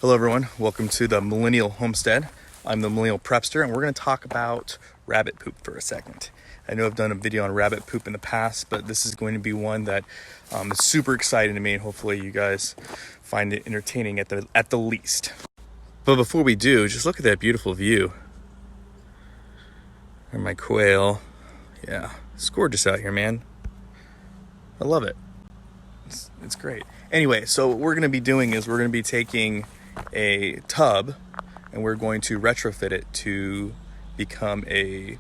Hello everyone, welcome to the Millennial Homestead. I'm the Millennial Prepster and we're going to talk about rabbit poop for a second. I know I've done a video on rabbit poop in the past, but this is going to be one that is super exciting to me, and hopefully you guys find it entertaining at the least. But before we do, just look at that beautiful view. And my quail. Yeah, it's gorgeous out here, man. I love it. It's great. Anyway, so what we're going to be doing is we're going to be taking a tub and we're going to retrofit it to become a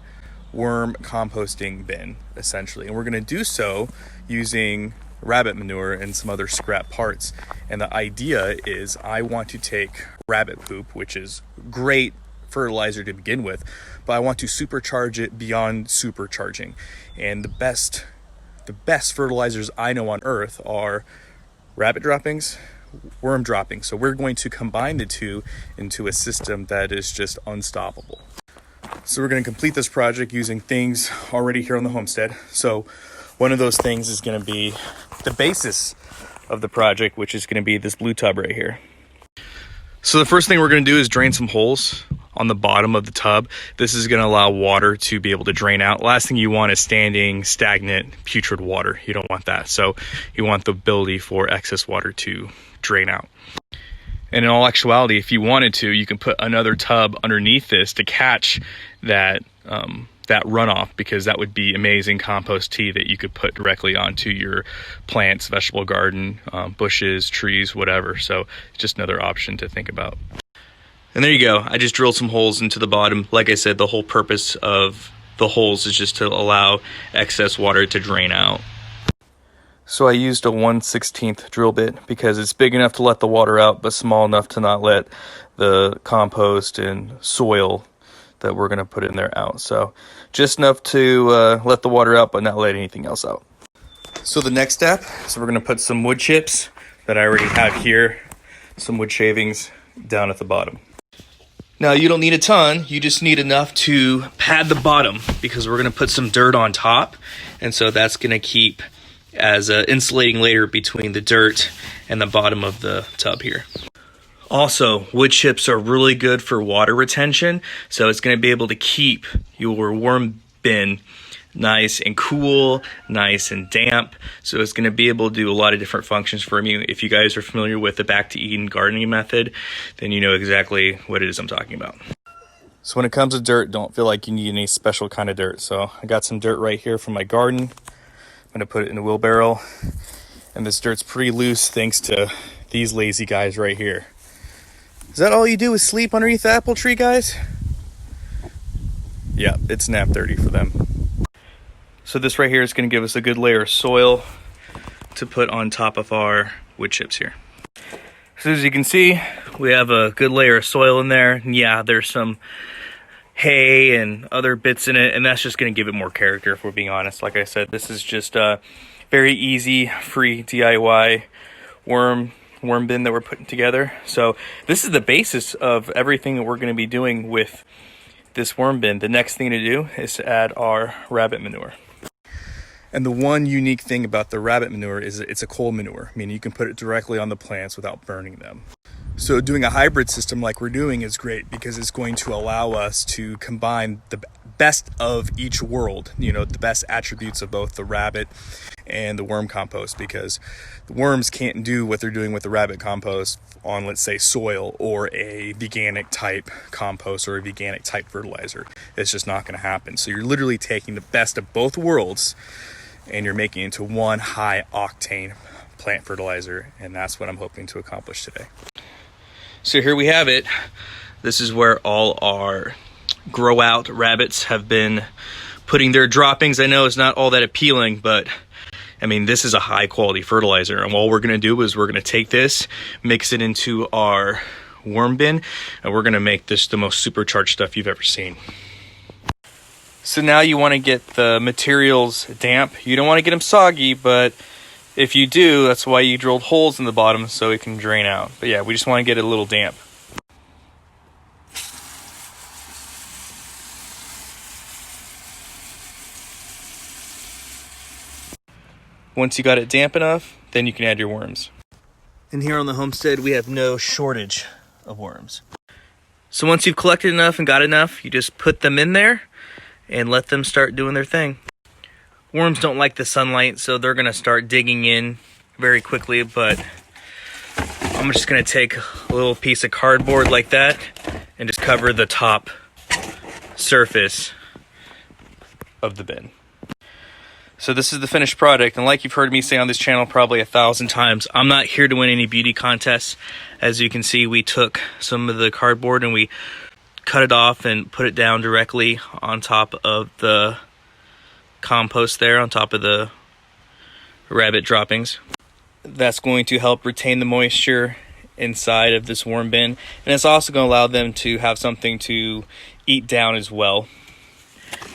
worm composting bin, essentially. And we're going to do so using rabbit manure and some other scrap parts. And the idea is I want to take rabbit poop, which is great fertilizer to begin with, but I want to supercharge it beyond supercharging. And the best fertilizers I know on earth are rabbit droppings, worm droppings. So we're going to combine the two into a system that is just unstoppable. So we're going to complete this project using things already here on the homestead. So one of those things is going to be the basis of the project, which is going to be this blue tub right here. So the first thing we're going to do is drain some holes on the bottom of the tub. This is going to allow water to be able to drain out. Last thing you want is standing, stagnant, putrid water. You don't want that. So you want the ability for excess water to drain out. And in all actuality, if you wanted to, you can put another tub underneath this to catch that that runoff, because that would be amazing compost tea that you could put directly onto your plants, vegetable garden, bushes, trees, whatever. So it's just another option to think about. And there you go. I just drilled some holes into the bottom. Like I said, the whole purpose of the holes is just to allow excess water to drain out. So I used a 1/16 drill bit because it's big enough to let the water out, but small enough to not let the compost and soil that we're going to put in there out. So just enough to let the water out, but not let anything else out. So the next step is we're going to put some wood chips that I already have here, some wood shavings down at the bottom. Now you don't need a ton, you just need enough to pad the bottom, because we're going to put some dirt on top, and so that's going to keep as an insulating layer between the dirt and the bottom of the tub here. Also, wood chips are really good for water retention, so it's going to be able to keep your worm bin nice and cool, nice and damp. So it's going to be able to do a lot of different functions for you. If you guys are familiar with the Back to Eden gardening method, then you know exactly what it is I'm talking about. So when it comes to dirt, don't feel like you need any special kind of dirt. So I got some dirt right here from my garden. I'm going to put it in a wheelbarrow, and this dirt's pretty loose thanks to these lazy guys right here. Is that all you do is sleep underneath the apple tree, guys? Yeah, it's nap 30 for them. So this right here is going to give us a good layer of soil to put on top of our wood chips here. So as you can see, we have a good layer of soil in there. And yeah, there's some hay and other bits in it, and that's just going to give it more character, if we're being honest. Like I said, this is just a very easy, free DIY worm bin that we're putting together. So this is the basis of everything that we're going to be doing with this worm bin. The next thing to do is to add our rabbit manure. And the one unique thing about the rabbit manure is it's a cold manure, meaning you can put it directly on the plants without burning them. So doing a hybrid system like we're doing is great, because it's going to allow us to combine the best of each world, you know, the best attributes of both the rabbit and the worm compost, because the worms can't do what they're doing with the rabbit compost on, let's say, soil or a veganic type compost or a veganic type fertilizer. It's just not going to happen. So you're literally taking the best of both worlds and you're making it into one high octane plant fertilizer, and that's what I'm hoping to accomplish today. So here we have it. This is where all our grow out rabbits have been putting their droppings. I know it's not all that appealing, but I mean, this is a high quality fertilizer, and all we're going to do is we're going to take this, mix it into our worm bin, and we're going to make this the most supercharged stuff you've ever seen. So now you want to get the materials damp. You don't want to get them soggy, but if you do, that's why you drilled holes in the bottom, so it can drain out. But yeah, we just want to get it a little damp. Once you got it damp enough, then you can add your worms. And here on the homestead, we have no shortage of worms. So once you've collected enough and got enough, you just put them in there and let them start doing their thing. Worms don't like the sunlight, so they're gonna start digging in very quickly, but I'm just gonna take a little piece of cardboard like that and just cover the top surface of the bin. So this is the finished product, and like you've heard me say on this channel probably 1,000 times, I'm not here to win any beauty contests. As you can see, we took some of the cardboard and we cut it off and put it down directly on top of the compost there, on top of the rabbit droppings. That's going to help retain the moisture inside of this worm bin, and it's also going to allow them to have something to eat down as well.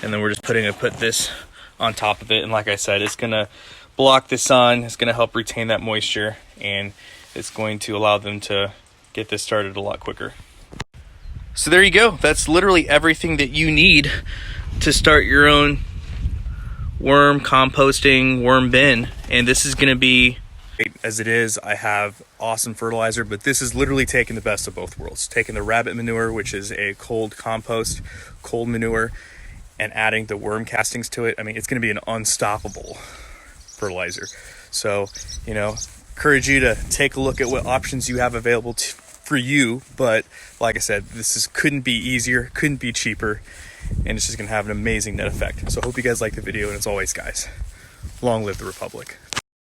And then we're just put this on top of it, and like I said, it's going to block the sun, it's going to help retain that moisture, and it's going to allow them to get this started a lot quicker. So there you go. That's literally everything that you need to start your own worm composting worm bin. And this is going to be, as it is, I have awesome fertilizer, but this is literally taking the best of both worlds. Taking the rabbit manure, which is a cold compost, cold manure, and adding the worm castings to it. I mean, it's going to be an unstoppable fertilizer. So, you know, encourage you to take a look at what options you have available for you. But like I said, couldn't be easier, couldn't be cheaper, and it's just going to have an amazing net effect. So I hope you guys like the video, and as always, guys, long live the Republic.